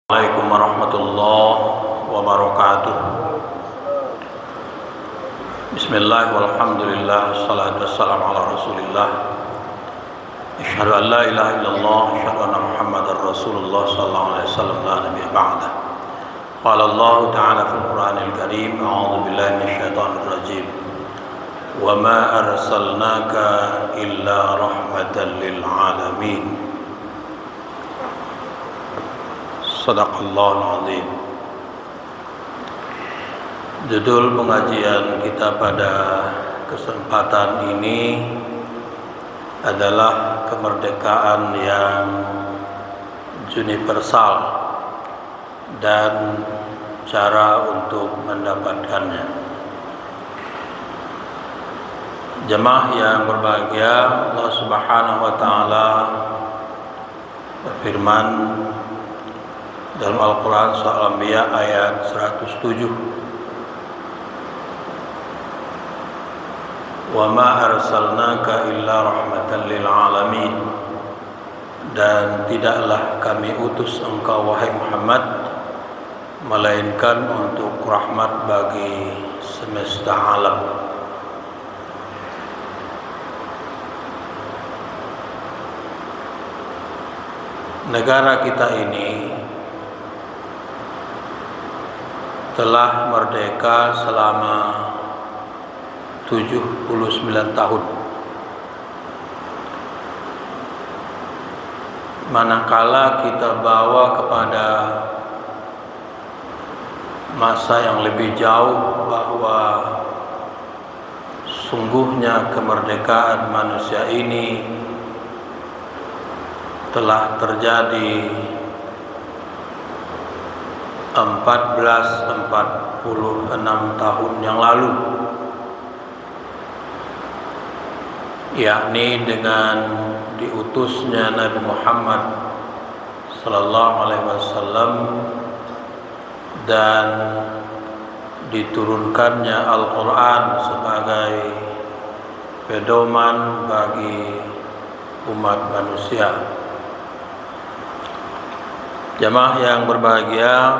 Assalamualaikum warahmatullahi wabarakatuh. Bismillah walhamdulillah Assalatu wassalamu ala rasulillah. Asyhadu an la ilaha illallah Asyhadu anna muhammadar rasulullah sallallahu alaihi wasallam la nabiyya ba'dah. Qala Allah ta'ala fil Qur'anil karim a'udzu billahi minasyaitonir rajim. Wa ma arsalnaka illa rahmatan lil alamin. Sadaqallahul azim. Judul pengajian kita pada kesempatan ini adalah kemerdekaan yang universal dan cara untuk mendapatkannya. Jemaah yang berbahagia, Allah Subhanahu wa taala berfirman dalam Al-Quran Surah Al-Anbiya ayat 107, wa ma arsalnaka illa rahmatan lil alamin, dan tidaklah kami utus engkau wahai Muhammad melainkan untuk rahmat bagi semesta alam. Negara kita ini telah merdeka selama 79 tahun. Manakala kita bawa kepada masa yang lebih jauh bahwa sungguhnya kemerdekaan manusia ini telah terjadi 46 tahun yang lalu, yakni dengan diutusnya Nabi Muhammad sallallahu alaihi wasallam dan diturunkannya Al-Quran sebagai pedoman bagi umat manusia. Jemaah yang berbahagia,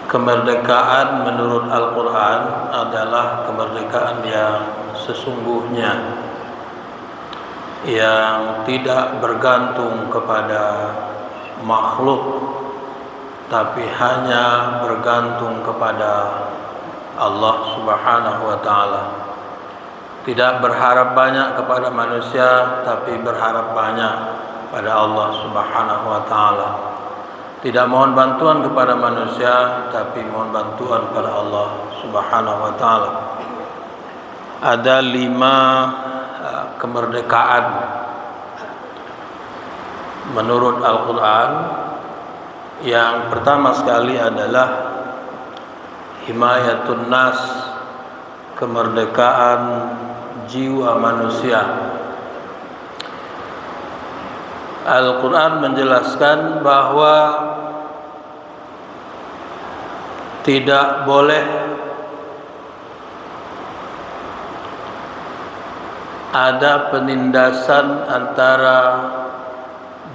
kemerdekaan menurut Al-Quran adalah kemerdekaan yang sesungguhnya, yang tidak bergantung kepada makhluk, tapi hanya bergantung kepada Allah Subhanahu wa ta'ala. Tidak berharap banyak kepada manusia, tapi berharap banyak pada Allah Subhanahu wa ta'ala. Tidak mohon bantuan kepada manusia, tapi mohon bantuan pada Allah Subhanahu wa ta'ala. Ada 5 kemerdekaan menurut Al-Quran. Yang pertama sekali adalah himayatun nas, kemerdekaan jiwa manusia. Al-Quran menjelaskan bahwa tidak boleh ada penindasan antara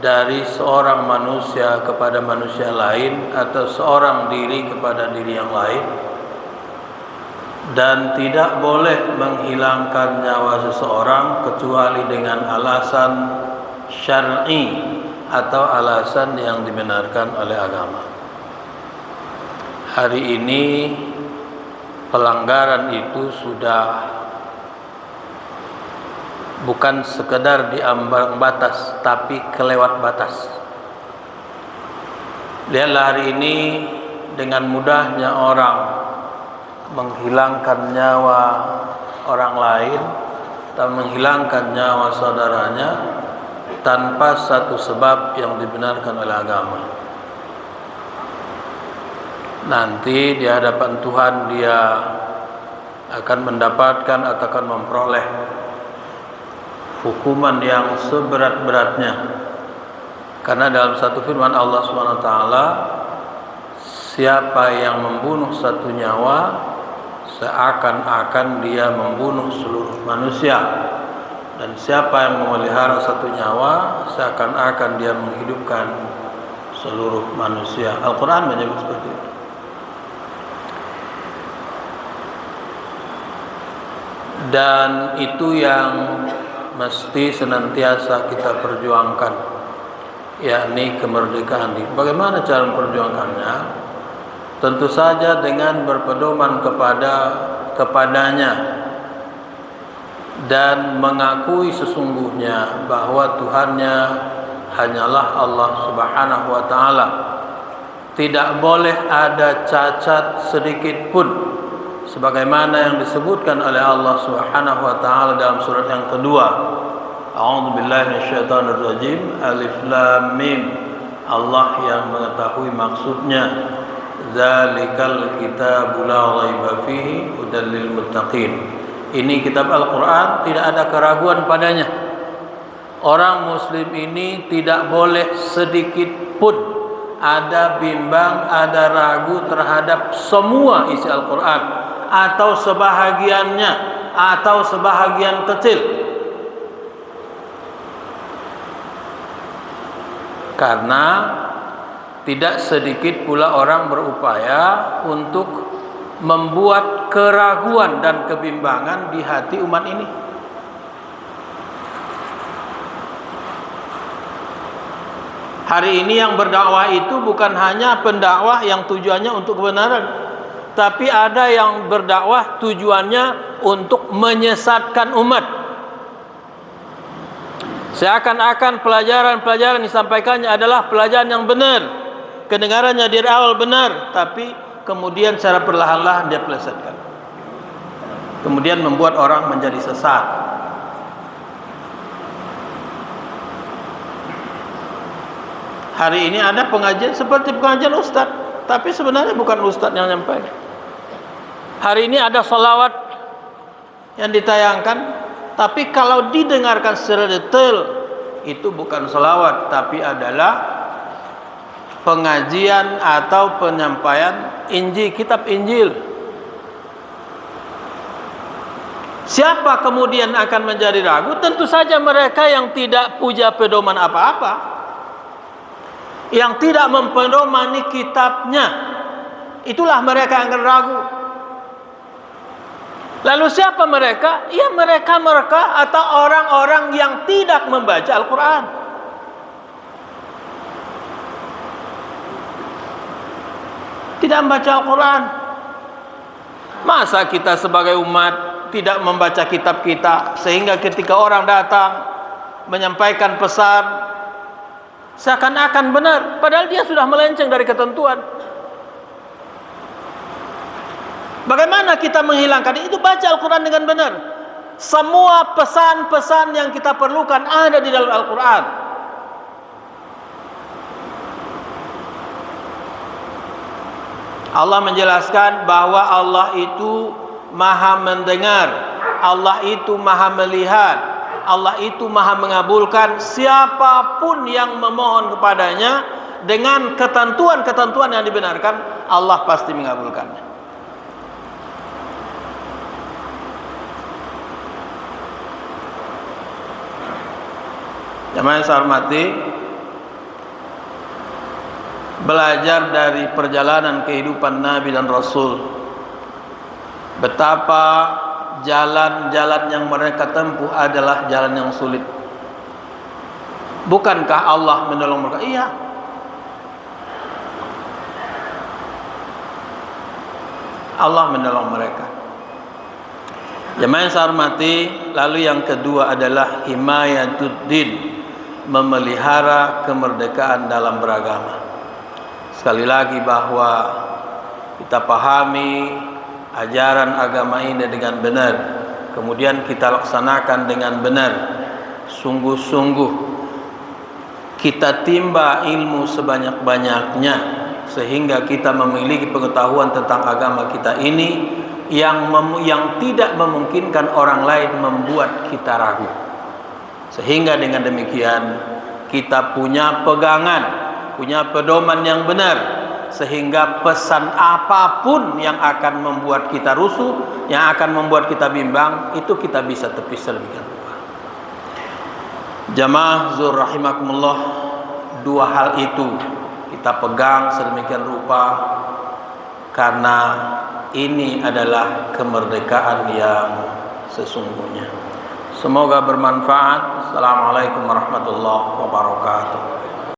dari seorang manusia kepada manusia lain atau seorang diri kepada diri yang lain, dan tidak boleh menghilangkan nyawa seseorang kecuali dengan alasan syar'i atau alasan yang dibenarkan oleh agama. Hari ini pelanggaran itu sudah bukan sekedar diambang batas, tapi kelewat batas. Lihatlah hari ini dengan mudahnya orang menghilangkan nyawa orang lain atau menghilangkan nyawa saudaranya tanpa satu sebab yang dibenarkan oleh agama. Nanti di hadapan Tuhan dia akan mendapatkan atau akan memperoleh hukuman yang seberat-beratnya. Karena dalam satu firman Allah SWT, siapa yang membunuh satu nyawa seakan-akan dia membunuh seluruh manusia. Dan siapa yang memelihara satu nyawa, seakan-akan dia menghidupkan seluruh manusia. Al-Quran menyebut seperti itu. Dan itu yang mesti senantiasa kita perjuangkan, yakni kemerdekaan. Bagaimana cara memperjuangkannya? Tentu saja dengan berpedoman kepadanya dan mengakui sesungguhnya bahwa Tuhannya hanyalah Allah Subhanahu wa taala. Tidak boleh ada cacat sedikit pun, sebagaimana yang disebutkan oleh Allah Subhanahu wa taala dalam surat yang kedua. A'udzu billahi minasyaitonir rajim. Alif lam mim. Allah yang mengetahui maksudnya. Zalikal kitabu la raiba fihi hudal lil muttaqin. Ini kitab Al-Quran, tidak ada keraguan padanya. Orang muslim ini tidak boleh sedikit pun ada bimbang, ada ragu terhadap semua isi Al-Quran, atau sebahagiannya, atau sebahagian kecil. Karena tidak sedikit pula orang berupaya untuk membuat keraguan dan kebimbangan di hati umat ini. Hari ini yang berdakwah itu bukan hanya pendakwah yang tujuannya untuk kebenaran, tapi ada yang berdakwah tujuannya untuk menyesatkan umat. Seakan-akan pelajaran-pelajaran disampaikannya adalah pelajaran yang benar, kedengarannya dari awal benar, tapi kemudian secara perlahan-lahan dia plesetkan, kemudian membuat orang menjadi sesat. Hari ini ada pengajian seperti pengajian ustaz, tapi sebenarnya bukan ustaz yang nyampaikan. Hari ini ada salawat yang ditayangkan, tapi kalau didengarkan secara detail, itu bukan salawat, tapi adalah pengajian atau penyampaian Injil, kitab Injil. Siapa kemudian akan menjadi ragu? Tentu saja mereka yang tidak punya pedoman apa-apa, yang tidak mempedomani kitabnya, itulah mereka yang akan ragu. Lalu siapa mereka? Ya mereka atau orang-orang yang tidak membaca Al-Quran. Tidak membaca Al-Quran. Masa kita sebagai umat tidak membaca kitab kita, sehingga ketika orang datang menyampaikan pesan seakan-akan benar, padahal dia sudah melenceng dari ketentuan. Bagaimana kita menghilangkan itu? Baca Al-Quran dengan benar. Semua pesan-pesan yang kita perlukan ada di dalam Al-Quran. Allah menjelaskan bahwa Allah itu maha mendengar, Allah itu maha melihat, Allah itu maha mengabulkan siapapun yang memohon kepadanya dengan ketentuan-ketentuan yang dibenarkan, Allah pasti mengabulkannya. Jemaah yang saya hormati, belajar dari perjalanan kehidupan Nabi dan Rasul, betapa jalan-jalan yang mereka tempuh adalah jalan yang sulit. Bukankah Allah menolong mereka? Iya. Allah menolong mereka. Jemaah yang saya hormati, lalu yang kedua adalah himayatuddin, memelihara kemerdekaan dalam beragama. Sekali lagi bahwa kita pahami ajaran agama ini dengan benar, kemudian kita laksanakan dengan benar, sungguh-sungguh kita timba ilmu sebanyak-banyaknya, sehingga kita memiliki pengetahuan tentang agama kita ini yang tidak memungkinkan orang lain membuat kita ragu. Sehingga dengan demikian kita punya pegangan, punya pedoman yang benar, sehingga pesan apapun yang akan membuat kita rusuh, yang akan membuat kita bimbang, itu kita bisa tepis terlebih dahulu. Jamaah zuhur rahimakumullah, dua hal itu kita pegang sedemikian rupa karena ini adalah kemerdekaan yang sesungguhnya. Semoga bermanfaat. Assalamualaikum warahmatullahi wabarakatuh.